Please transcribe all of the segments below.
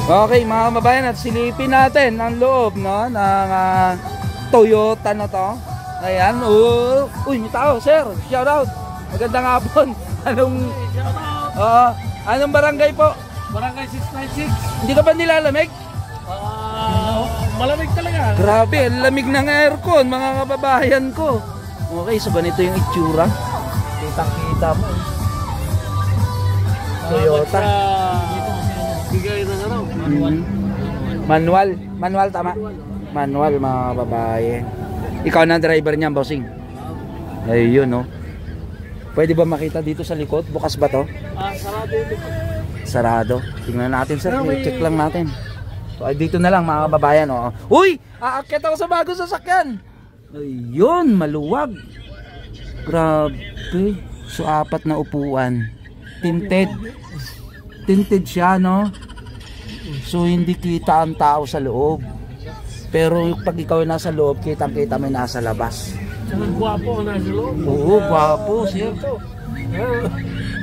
Okay mga kababayan, at silipin natin ang loob, no, ng Toyota na to. Ayan, uy, may tao, sir, shout out. Magandang hapon. Anong barangay po? Barangay 696. Hindi ka ba nilalamig? Malamig talaga. Grabe, ang lamig ng aircon mga kababayan ko. Okay, so ganito yung itsura. Kitang-kita mo. Toyota. Bigay ng araw. Manual tama. Manual mga kababayan. Ikaw na ang driver niyan, bossing. Ayun, no. Pwede ba makita dito sa likod? Bukas ba to? Sarado yung likod. Sarado. Tingnan natin, sir. I-check lang natin. So, ay, dito na lang mga kababayan, oh. Uy! Aakyat ako sa bagong sasakyan. Ayun, maluwag. Grabe. So, 4 na upuan. Tinted. Tinted siya, no? So, hindi kita ang tao sa loob. Pero pag ikaw nasa loob, kitang-kita may nasa labas. Ang gwapo ang nasa loob. Oo, gwapo, sir.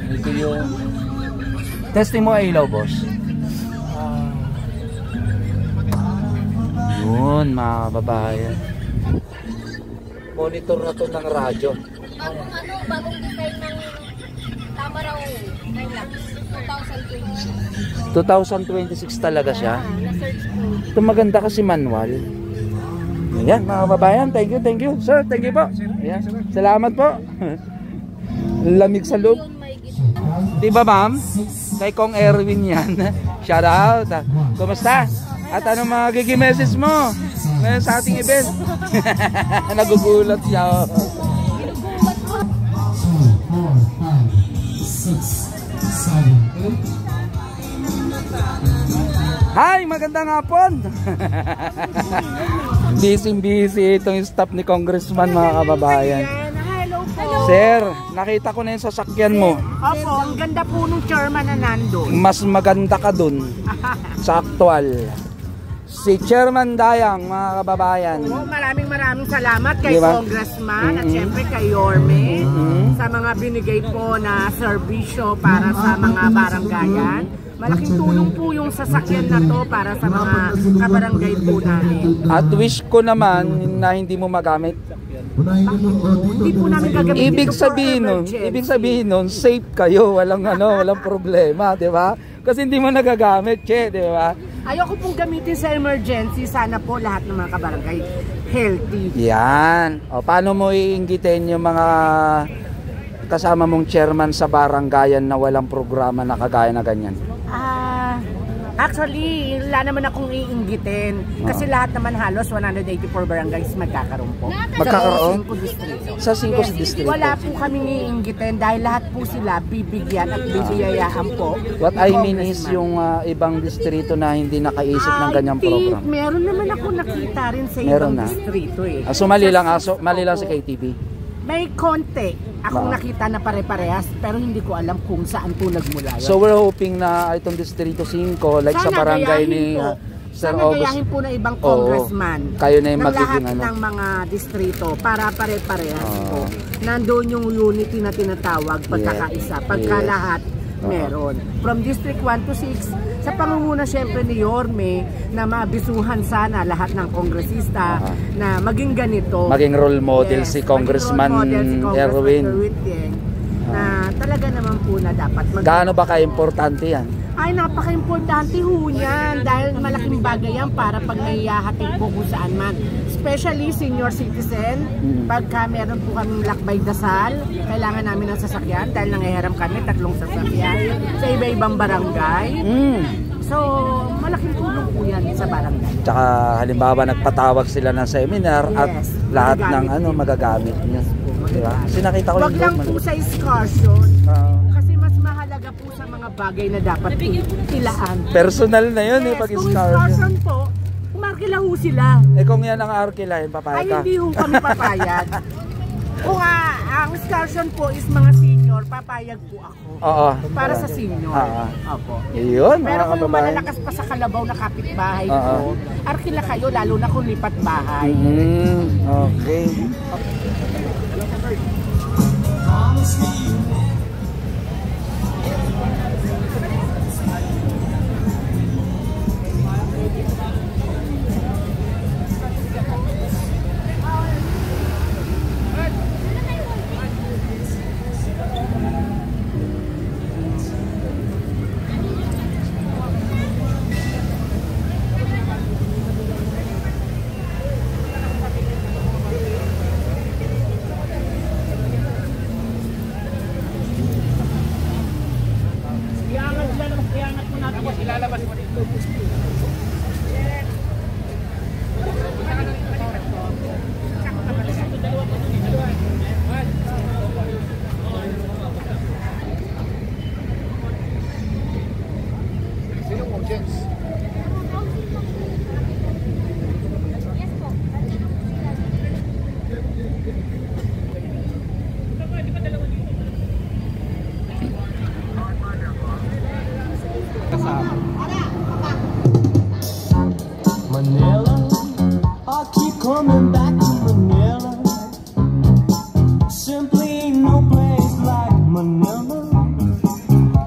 Ito yung testing mo ilaw, boss. Yun, mga kababayan. Monitor na to ng radyo. Bagong design ng Tamaraw Hilux 2020. 2026 talaga siya. Na-search ko. Ito maganda kasi manual. Ayan mga kababayan, thank you. Sir, thank you po. Ayan. Salamat po. Lamig sa loob. Di ba ma'am? Kay Kong Erwin yan. Shout out. Kumusta? At anong mga message mo ngayon sa ating event? Nagugulat siya. Hi, magandang hapon. Busy itong staff ni Congressman mga kababayan. Sir, nakita ko na yung sasakyan mo. Opo, ang ganda po nung chairman na nandun. Mas maganda ka dun sa actual. Si Chairman Dayang mga kababayan. Maraming salamat kay Congressman at syempre kay Yorme sa mga binigay po na serbisyo para sa mga baranggayan. Malaking tulong po yung sasakyan na to para sa mga kabarangay po namin. At wish ko naman na hindi mo magamit. Hindi po namin gagamitin. Ibig sabihin nun, safe kayo, walang problema, 'di ba? Kasi hindi mo nagagamit, di ba? Ayoko pong gamitin sa emergency, sana po lahat ng mga kabarangay healthy. Yan. O paano mo iinggitin yung mga kasama mong chairman sa barangayan na walang programa na kagaya na ganyan? Actually, wala naman akong iinggitin. Kasi lahat naman halos 184 barangays magkakaroon po. Magkakaroon? Sa 5 distrito. Wala po kaming iinggitin dahil lahat po sila bibigyan at bibiyayaan po. What I mean is yung ibang distrito na hindi nakaisip ng ganyang program. Meron naman ako nakita rin sa ibang distrito eh. So mali lang si KTV. May konti akong nakita na pare-parehas pero hindi ko alam kung saan po nagmula yan. So we're hoping na itong Distrito 5 like sana sa barangay ni Sir August. Sana gayahin po na ibang congressman. Kayo na yung magiging ng mga distrito para pare-parehas po. Nandoon yung unity na tinatawag pagkakaisa. Pagka lahat meron. From District 1 to 6, sa pangunguna syempre ni Yorme na mabisuhan sana lahat ng kongresista na maging ganito. Maging role model si Congressman Erwin. Na talaga naman po na dapat gaano ba ka-importante yan? Ay, napaka-importante ho yan dahil malaking bagay yan para pag naihahatid po kung saan man. Especially senior citizen, pagka meron po kaming lakbay dasal, kailangan namin ng sasakyan dahil nangihiram kami 3 sasakyan sa iba-ibang barangay. So, malaking tulong po yan sa barangay. Tsaka halimbawa nagpatawag sila ng seminar at lahat ng magagamit niya. Diba? Kasi nakita ko wag lang po sa excursion. Kasi mas mahalaga po sa mga bagay na dapat ilaan. Personal na yun pag excursion po, umarkila ho sila. Kung yan ang arkilahin, papayag ka? Ay, hindi ho kami papayag. Kung ang excursion po is mga senior, papayag po ako. Oo. Para sa senior. Opo. Yun, pero kung malalakas pa sa kalabaw na kapitbahay ko, arkila kayo, lalo na kung lipat bahay. Okay. Manila, I keep coming back to Manila. Simply ain't no place like Manila.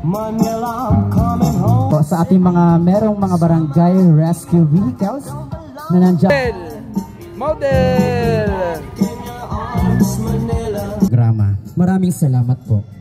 Manila, I'm coming home. Po, sa ating mga merong mga barangay rescue vehicles na nandiyan. Model! Grama. Maraming salamat po.